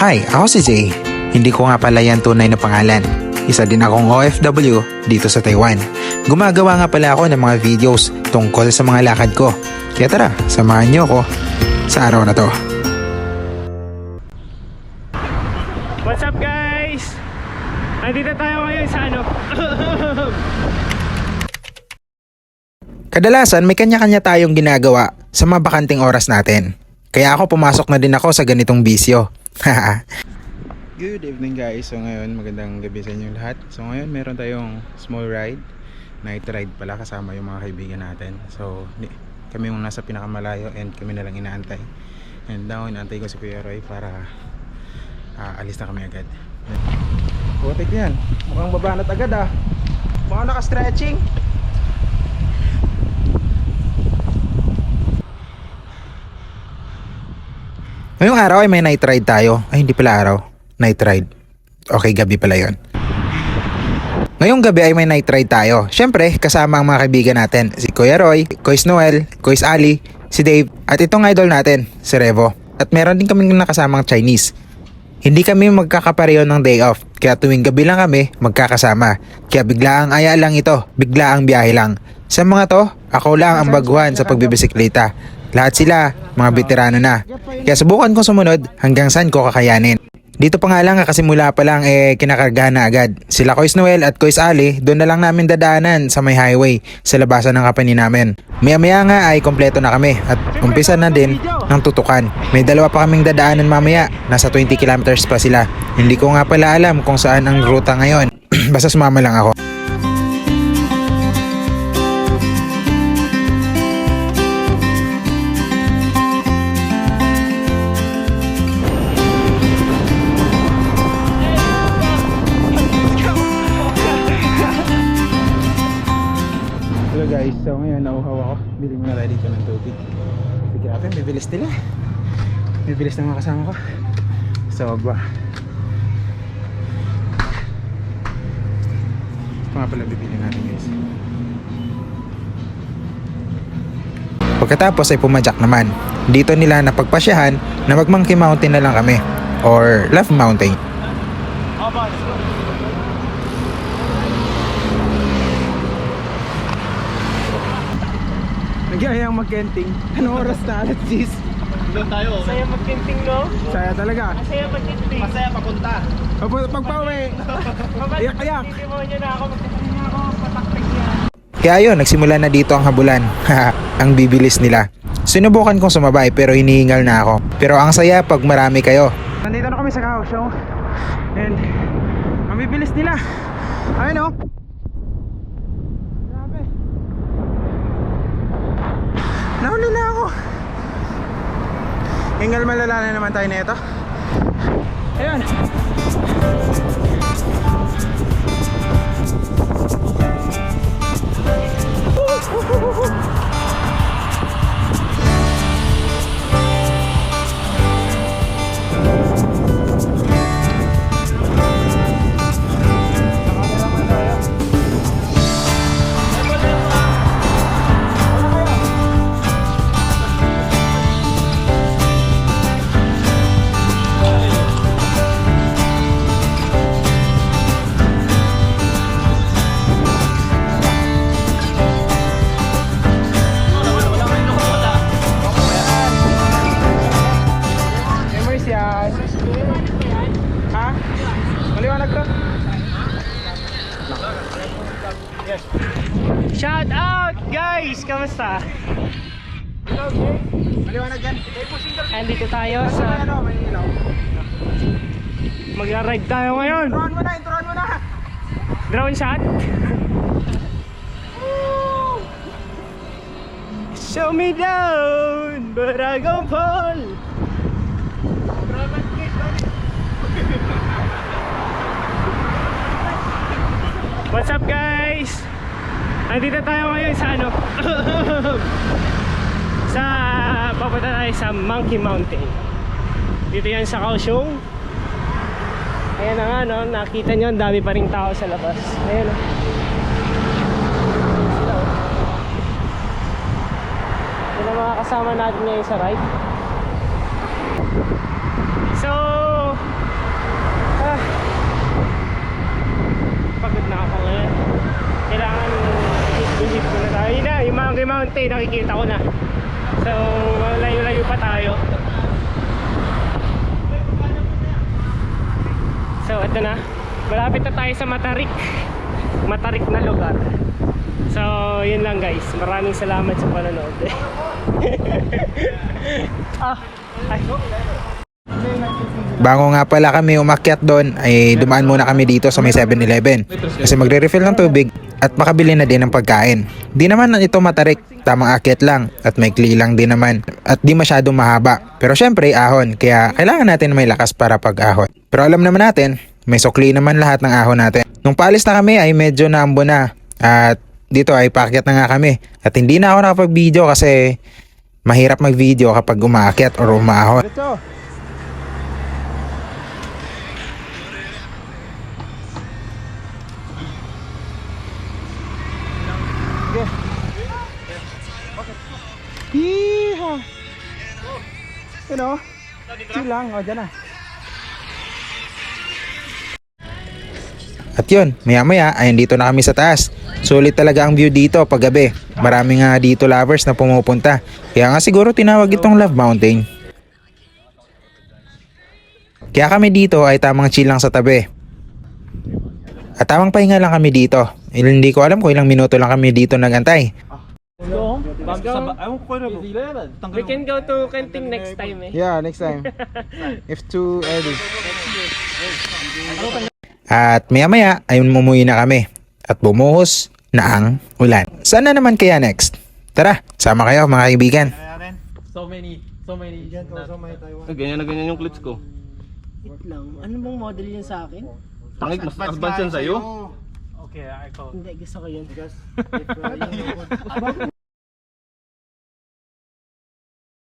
Hi, ako si Jay. Hindi ko nga pala yan tunay na pangalan. Isa din akong OFW dito sa Taiwan. Gumagawa nga pala ako ng mga videos tungkol sa mga lakad ko. Kaya tara, samahan niyo ako sa araw na to. What's up guys? Andito tayo ngayon sa Kadalasan may kanya-kanya tayong ginagawa sa mga bakanting oras natin. Kaya ako pumasok na din ako sa ganitong bisyo. Good evening guys. So ngayon magandang gabi sa inyo lahat. So ngayon meron tayong small ride. Night ride pala kasama yung mga kaibigan natin. So kami yung nasa pinakamalayo and kami na lang inaantay. And now inaantay ko si Kuya Roy para alis na kami agad. Butik yan. Mukhang babanat agad ah. Mukhang naka-stretching. Ngayong araw ay may night ride tayo. Ay hindi pala araw, night ride. Okay, gabi pala yon. Ngayong gabi ay may night ride tayo. Syempre kasama ang mga kaibigan natin. Si Kuya Roy, Kuis Noel, Kuis Ali, si Dave, at itong idol natin, si Revo. At meron din kaming nakasamang Chinese. Hindi kami magkakapareho ng day off. Kaya tuwing gabi lang kami magkakasama. Kaya bigla ang aya lang ito, bigla ang biyahe lang. Sa mga to, ako lang ang baguhan sa pagbibisikleta. Lahat sila, mga veterano na. Kaya subukan ko sumunod hanggang saan ko kakayanin. Dito pa nga lang kakasimula pa lang kinakargahan na agad. Sila Kuis Noel at Kuis Ali, doon na lang namin dadaanan sa may highway sa labasan ng company namin. Maya-maya nga ay kompleto na kami at umpisa na din ng tutukan. May dalawa pa kaming dadaanan mamaya, nasa 20 kilometers pa sila. Hindi ko nga pala alam kung saan ang ruta ngayon. Basta sumama lang ako. Guys, so ngayon nauhaw ako. Bili muna tayo dito ng tubig. Grabe, bibilis nila. Bibilis na mga kasama ko. Sobra. Ito nga pala bibili natin guys. Pagkatapos ay pumadyak naman. Dito nila napagpasyahan na mag Monkey Mountain na lang kami. Or Love Mountain. Nagyayang mag-kenting. Anong oras na alas 10? Doon tayo. Masaya mag-kenting, no? Saya talaga. Masaya mag-kenting. Masaya papunta. Pagpa-uwi. Iyak-iyak. Demonyo na ako. Magkakalin na ako. Pataktik niya. Kaya yun, nagsimula na dito ang habulan. Ang bibilis nila. Sinubukan kong sumabay pero hinihingal na ako. Pero ang saya pag marami kayo. Nandito na kami sa Kaohsiung. And ang bibilis nila. Ayun o. Grabe. Nauna na ako. Hingal malala na naman tayo nito. Ayun. Shout out guys! Kamusta? Maliwanag yan. Andito tayo sa magra-ride tayo ngayon. Introan mo na. Drone shot. Show me down, Barangay Paul. What's up guys? Andito tayo ngayon sa papunta tayo sa Monkey Mountain. Dito yan sa Kaohsiung. Ayan na nga no, nakita nyo ang dami pa ring tao sa labas. Ayan o. Ito na mga kasama natin ngayon sa ride. So Mountain, nakikita ko na. So, layo-layo pa tayo. So, ito na. Malapit na tayo sa Matarik na lugar. So, yun lang guys. Maraming salamat sa panonood. Ay. Bago nga pala kami umakyat doon ay dumaan muna kami dito sa may 7-Eleven kasi magre-refill ng tubig at makabili na din ng pagkain. Di naman ito matarik, tamang akyat lang at maikli lang din naman at di masyadong mahaba. Pero syempre ahon, kaya kailangan natin may lakas para pag-ahon. Pero alam naman natin, may sukli naman lahat ng ahon natin. Nung paalis na kami ay medyo naambo na at dito ay paakyat na nga kami at hindi na ako nakapag-video kasi mahirap mag-video kapag umaakyat or umaahon. Yeehaw! Yun o. Chill lang. O, dyan na. At yun, maya maya ay dito na kami sa taas. Sulit talaga ang view dito pag gabi. Marami nga dito lovers na pumupunta. Kaya nga siguro tinawag itong Love Mountain. Kaya kami dito ay tamang chill lang sa tabi. At tamang pahinga lang kami dito. Hindi ko alam kung ilang minuto lang kami dito nagantay. Let's go. We can go to Kenting next time eh. Yeah, next time. If too early. At maya maya ay umuwi na kami. At bumuhos na ang ulan. Saan na naman kaya next? Tara, sama kayo mga kaibigan. So many. Ganyan na ganyan yung clutch ko. Wait lang. Ano bang model yun sa akin? Tangik, mas advance yan sa'yo. Okay, ikaw. Hindi, gusto ko yun.